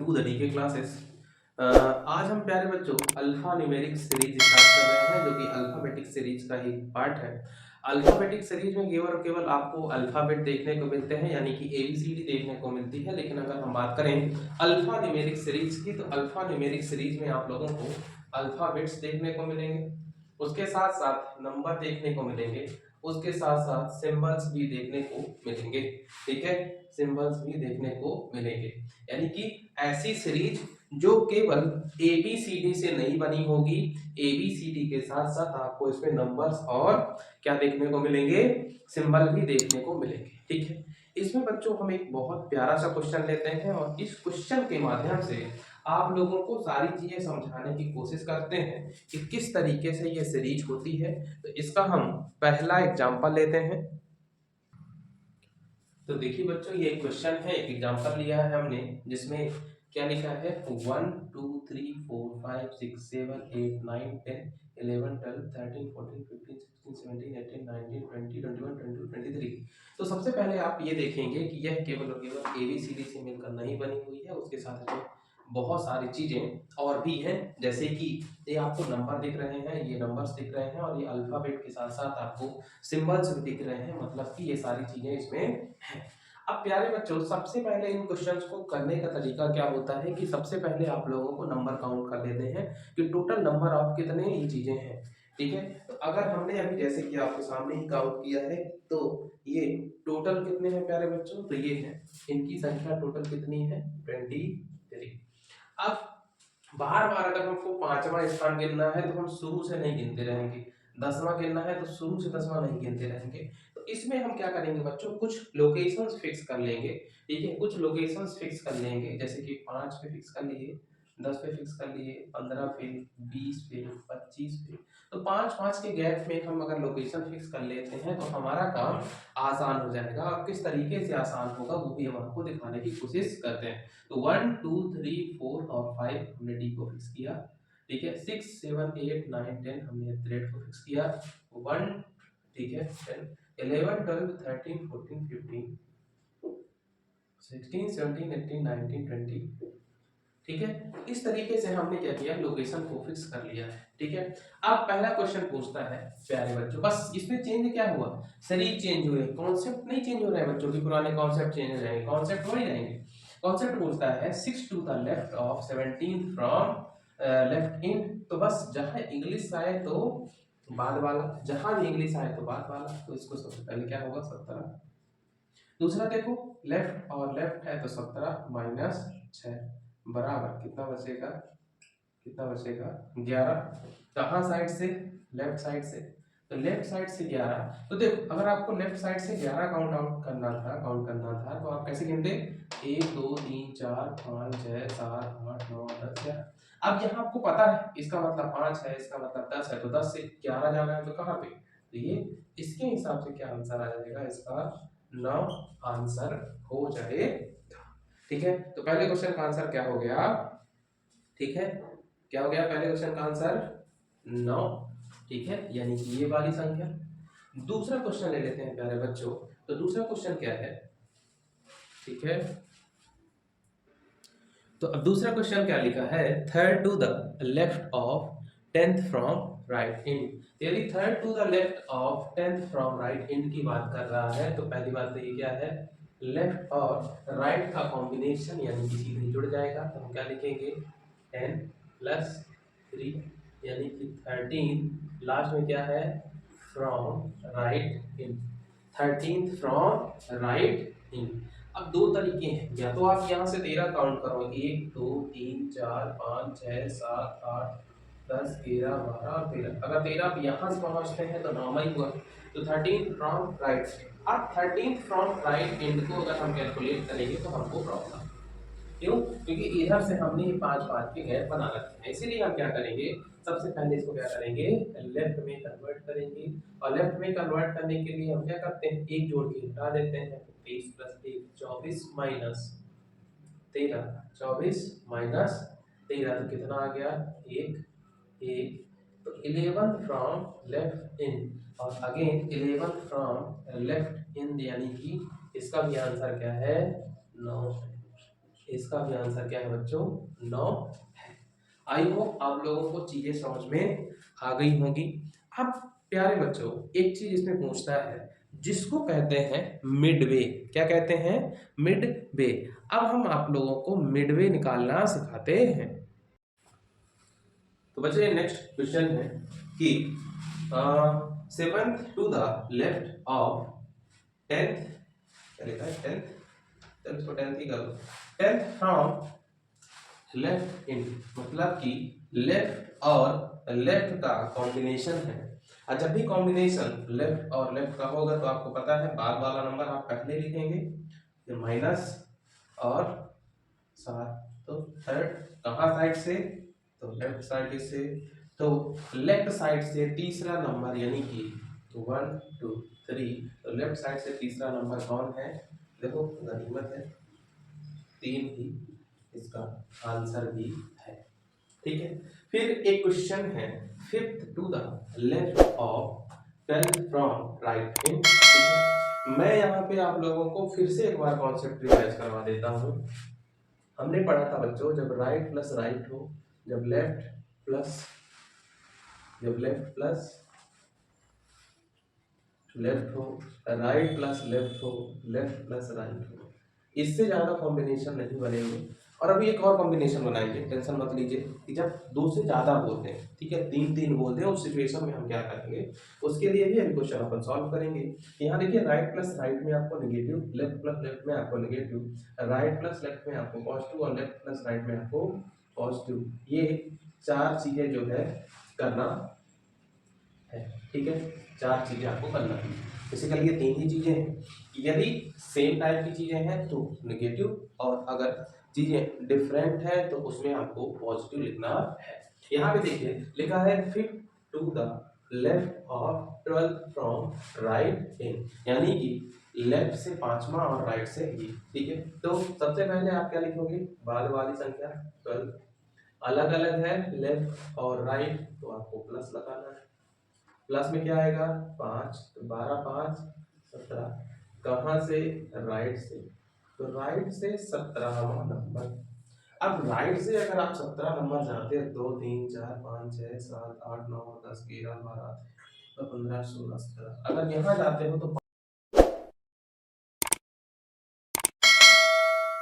To the DK classes. आज हम प्यारे बच्चों अल्फा न्यूमेरिक सीरीज स्टार्ट कर रहे हैं, जो कि अल्फाबेटिक सीरीज का ही पार्ट है। अल्फाबेटिक सीरीज में केवल और केवल आपको अल्फाबेट देखने को मिलते हैं, यानी कि एबीसीडी देखने को मिलती है। लेकिन अगर हम बात करें अल्फा न्यूमेरिक सीरीज की, तो अल्फा न्यूमेरिक सीरीज में आप लोगों को अल्फाबेट्स देखने को मिलेंगे, उसके साथ साथ नंबर देखने को मिलेंगे, उसके साथ साथ सिंबल्स भी देखने को मिलेंगे। ठीक है, सिंबल्स भी देखने को मिलेंगे, यानी कि ऐसी सीरीज जो केवल एबीसीडी से नहीं बनी होगी। एबीसीडी के साथ साथ आपको इसमें नंबर्स और क्या देखने को मिलेंगे, सिंबल भी देखने को मिलेंगे। ठीक है, इसमें बच्चों हम एक बहुत प्यारा सा क्वेश्चन लेते हैं और इस क्वेश्चन के माध्यम से आप लोगों को सारी चीजें समझाने की कोशिश करते हैं कि किस तरीके से ये सीरीज होती है। तो इसका हम पहला एग्जांपल लेते हैं। तो देखिए बच्चों, ये क्वेश्चन है, एक एग्जांपल लिया है हमने, जिसमें क्या लिखा है 1 2 3 4 5 6 7 8 9 10 11 12 13 14 15 16 17 18 19 20 21 22 23। तो सबसे पहले आप ये देखेंगे कि यह केवल और केवल एबीसीडी से मिलकर नहीं बनी हुई है, उसके साथ में बहुत सारी चीजें और भी हैं, जैसे कि ये आपको नंबर दिख रहे हैं, ये नंबर्स दिख रहे हैं, और ये अल्फाबेट के साथ साथ आपको सिंबल्स भी दिख रहे हैं, मतलब कि ये सारी चीजें इसमें हैं। अब प्यारे बच्चों, सबसे पहले इन क्वेश्चंस को करने का तरीका क्या होता है कि सबसे पहले आप लोगों को नंबर काउंट कर लेते हैं कि टोटल नंबर ऑफ कितने ये चीजें हैं। ठीक है, तो अगर हमने अभी जैसे कि आपके सामने ही काउंट किया है, तो ये टोटल कितने हैं प्यारे बच्चों, तो ये है, इनकी संख्या टोटल कितनी है 23। अब बार बार अगर हमको पांचवा स्थान गिनना है तो हम शुरू से नहीं गिनते रहेंगे, 10वां गिनना है तो शुरू से 10वां नहीं गिनते रहेंगे। तो इसमें हम क्या करेंगे बच्चों, कुछ लोकेशंस फिक्स कर लेंगे। ठीक है, कुछ लोकेशंस फिक्स कर लेंगे, जैसे कि 5 पे फिक्स कर लिए, 10 पे फिक्स कर लिए, 15 पे, 20 पे, 25 पे। तो 5-5 के गैप में हम अगर लोकेशन फिक्स कर लेते हैं तो हमारा काम आसान हो जाएगा। और किस तरीके से आसान होगा वो भी हम आपको दिखाने की कोशिश करते हैं। तो 1 2 3 4 और 5 हमने डी को फिक्स किया। ठीक है, 6 7 8 9 10 हमने थ्रेड को फिक्स किया। 1, ठीक है, 10 11 12 13 14 15 16 17 18 19 20। ठीक है, इस तरीके से हमने क्या किया, लोकेशन को फिक्स कर लिया है। ठीक है, अब पहला क्वेश्चन पूछता है प्यारे बच्चों, बस इसमें चेंज क्या हुआ, सीरीज चेंज हुए, कॉन्सेप्ट नहीं चेंज हो रहा है बच्चों की, पुराने कॉन्सेप्ट चेंज हो जाएंगे, कॉन्सेप्ट वही रहेंगे। कॉन्सेप्ट पूछता है 6 to the left of 17 from left in. तो बस जहां इंग्लिश आए तो बाद वाला, जहां भी इंग्लिश आए तो बाद वाला, तो इसको सबसे पहले क्या होगा 17। दूसरा देखो, लेफ्ट और लेफ्ट है तो 17 माइनस 6 बराबर कितना बचेगा, कितना बचेगा 11। कहाँ साइड से, लेफ्ट साइड से, तो लेफ्ट साइड से 11। तो देखो, अगर आपको लेफ्ट साइड से 11 काउंट आउट करना था, काउंट करना था, तो आप कैसे गिनते, 1 2 3 4 5 6 7 8 9 10 11। अब यहाँ आपको पता है इसका मतलब 5 है, इसका मतलब 10 है, तो 10 से 11 जाना है तो कहाँ पे, तो ये इसके हिसाब से क्या आंसर आ जाएगा, इसका 9 आंसर हो जाएगा। ठीक है, तो पहले क्वेश्चन का आंसर क्या हो गया, ठीक है, क्या हो गया पहले क्वेश्चन का आंसर 9। ठीक है, यानी कि ये वाली संख्या। दूसरा क्वेश्चन ले लेते हैं प्यारे बच्चों। तो दूसरा क्वेश्चन क्या है, ठीक है, तो अब दूसरा क्वेश्चन क्या लिखा है, third to the left of 10th from right in. यदि third to the left of 10th from right in की बात कर रहा है, तो पहली बात तो ये क्या है, लेफ्ट और राइट का कॉम्बिनेशन, यानी कि सीधे जुड़ जाएगा। तो हम क्या लिखेंगे 10 प्लस 3 यानी कि 13, लास्ट में क्या है from right in, 13 from right in. अब दो तरीके हैं, या तो आप यहाँ से 13 काउंट करो, 1 2 3 4 5 6 7 8 10 11 12 और 13। अगर 13 आप यहाँ से पहुँचते हैं तो नॉर्मल हुआ, तो 13 फ्रॉम राइट। अब 13 फ्रॉम राइट एंड को अगर हम कैलकुलेट करेंगे तो हमको प्रॉब्लम, क्यों, क्योंकि इधर से हमने ये 5-5 के गैप बना रखे हैं। इसीलिए हम क्या करेंगे, सबसे पहले इसको क्या करेंगे, लेफ्ट में कन्वर्ट करेंगे। और लेफ्ट में कन्वर्ट करने के लिए हम क्या करते हैं, एक जोड़ के हटा देते हैं। 23 प्लस 1 24 माइनस 13, 24 माइनस 13 तो कितना आ गया 1 1। तो 11 फ्रॉम लेफ्ट इन, और अगेन 11 फ्रॉम लेफ्ट इन, यानी कि इसका भी आंसर क्या है 9। इसका भी आंसर क्या है बच्चों? 9 है। आई होप आप लोगों को चीजें समझ में आ गई होंगी। अब प्यारे बच्चों, एक चीज इसमें पूछता है जिसको कहते हैं मिड वे। क्या कहते हैं? Mid way. अब हम आप लोगों को मिड वे निकालना सिखाते हैं। तो बच्चे नेक्स्ट क्वेश्चन है कि seventh to the left of tenth, क्या लिखा है? टेंथ को टेंथ ही कर दो। टेंथ फ्रॉम लेफ्ट इन, मतलब कि लेफ्ट और लेफ्ट का कॉम्बिनेशन है। और जब भी कॉम्बिनेशन लेफ्ट और लेफ्ट का होगा तो आपको पता है बाद वाला नंबर आप पहले लिखेंगे, फिर माइनस और सात। तो थर्ड कहाँ साइड से? तो लेफ्ट साइड से। तो लेफ्ट साइड से तीसरा नंबर यानी कि 1 2 3, तो लेफ्ट साइड से तीसरा नंबर कौन है? देखो गनीमत है, 3 ही इसका आंसर भी है। ठीक है। फिर एक क्वेश्चन है fifth to the left of twelfth from right in. मैं यहाँ पे आप लोगों को फिर से एक बार कॉन्सेप्ट रिवाइज करवा देता हूँ। हमने पढ़ा था बच्चों, जब राइट प्लस राइट हो, जब लेफ्ट प्लस लेफ्ट हो, राइट प्लस लेफ्ट हो, लेफ्ट प्लस राइट हो, इससे ज्यादा कॉम्बिनेशन नहीं बनेंगे। और अभी एक और कॉम्बिनेशन बनाएंगे, टेंशन मत लीजिए, कि जब दो से ज्यादा बोलते हैं, ठीक है, तीन तीन बोलते हैं, उस सिचुएशन में हम क्या करेंगे, उसके लिए भी अभी क्वेश्चन अपन सॉल्व करेंगे। यहाँ देखिए राइट प्लस राइट में आपको नेगेटिव, लेफ्ट प्लस लेफ्ट में आपको नेगेटिव, राइट प्लस लेफ्ट में आपको पॉजिटिव और लेफ्ट प्लस राइट में आपको पॉजिटिव, ये चार चीजें जो है करना है। ठीक है, चार चीजें आपको करना है। बेसिकली ये तीन ही चीजें हैं। यदि सेम टाइप की चीजें हैं तो नेगेटिव, और अगर चीजें डिफरेंट है तो उसमें आपको पॉजिटिव लिखना है। यहाँ पे देखिए लिखा है fifth to the left of twelfth from right in, यानी कि लेफ्ट से पांचवा और राइट से ये। ठीक है, तो सबसे पहले आप क्या लिखोगे? बाद वाली संख्या 12, अलग अलग है लेफ्ट और राइट तो आपको प्लस लगाना है। प्लस में क्या आएगा? 5, तो 12 5 17, कहाँ से? राइट से, तो राइट से 17वां नंबर। अब राइट से अगर आप 17 नंबर जानते हैं, 2 3 4 5 6 7 8 9 10 11 12 15 16 17, अगर यहाँ जाते हो तो